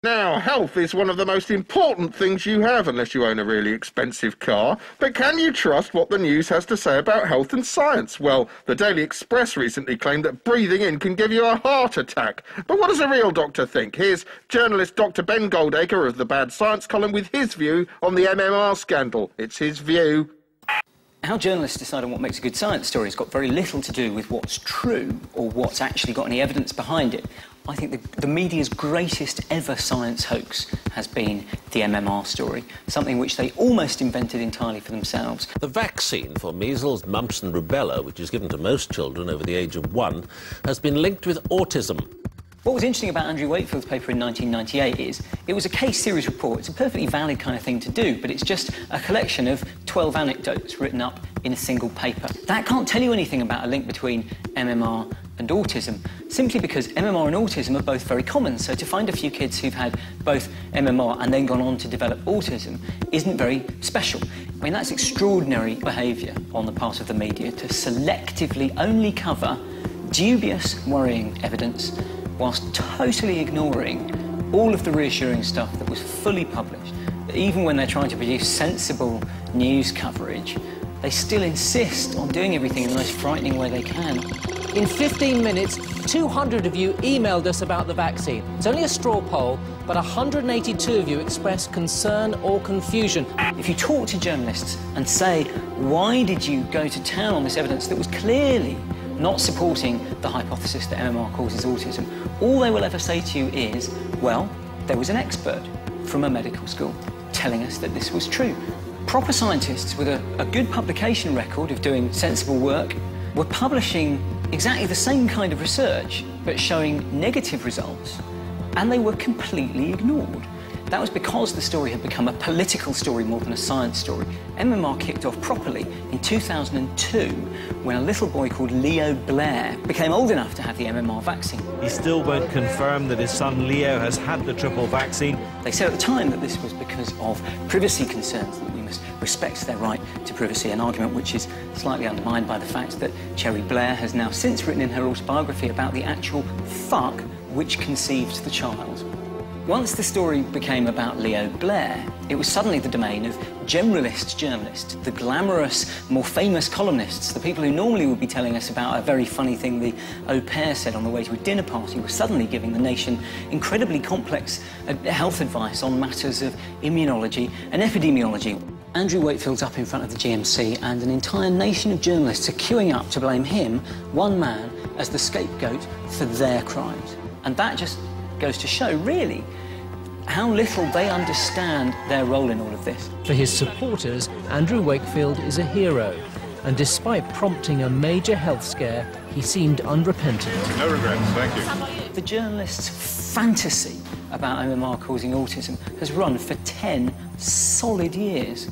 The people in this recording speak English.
Now, health is one of the most important things you have, unless you own a really expensive car. But can you trust what the news has to say about health and science? Well, the Daily Express recently claimed that breathing in can give you a heart attack. But what does a real doctor think? Here's journalist Dr. Ben Goldacre of the Bad Science column with his view on the MMR scandal. It's his view. How journalists decide on what makes a good science story has got very little to do with what's true or what's actually got any evidence behind it. I think the media's greatest ever science hoax has been the MMR story, something which they almost invented entirely for themselves. The vaccine for measles, mumps and rubella, which is given to most children over the age of 1, has been linked with autism. What was interesting about Andrew Wakefield's paper in 1998 is it was a case series report. It's a perfectly valid kind of thing to do, but it's just a collection of 12 anecdotes written up in a single paper. That can't tell you anything about a link between MMR and autism, simply because MMR and autism are both very common. So to find a few kids who've had both MMR and then gone on to develop autism isn't very special. I mean, that's extraordinary behaviour on the part of the media to selectively only cover dubious, worrying evidence whilst totally ignoring all of the reassuring stuff that was fully published. Even when they're trying to produce sensible news coverage, they still insist on doing everything in the most frightening way they can. In 15 minutes, 200 of you emailed us about the vaccine. It's only a straw poll, but 182 of you expressed concern or confusion. If you talk to journalists and say, why did you go to town on this evidence that was clearly not supporting the hypothesis that MMR causes autism, all they will ever say to you is, well, there was an expert from a medical school telling us that this was true. Proper scientists with a good publication record of doing sensible work were publishing exactly the same kind of research, but showing negative results, and they were completely ignored. That was because the story had become a political story more than a science story. MMR kicked off properly in 2002 when a little boy called Leo Blair became old enough to have the MMR vaccine. He still won't confirm that his son Leo has had the triple vaccine. They said at the time that this was because of privacy concerns, that we must respect their right to privacy, an argument which is slightly undermined by the fact that Cherry Blair has now since written in her autobiography about the actual fuck which conceived the child. Once the story became about Leo Blair, it was suddenly the domain of generalist journalists, the glamorous, more famous columnists, the people who normally would be telling us about a very funny thing the au pair said on the way to a dinner party, were suddenly giving the nation incredibly complex health advice on matters of immunology and epidemiology. Andrew Wakefield's up in front of the GMC and an entire nation of journalists are queuing up to blame him, one man, as the scapegoat for their crimes. And that just goes to show, really, how little they understand their role in all of this. For his supporters, Andrew Wakefield is a hero, and despite prompting a major health scare, he seemed unrepentant. No regrets, thank you. The journalist's fantasy about MMR causing autism has run for 10 solid years.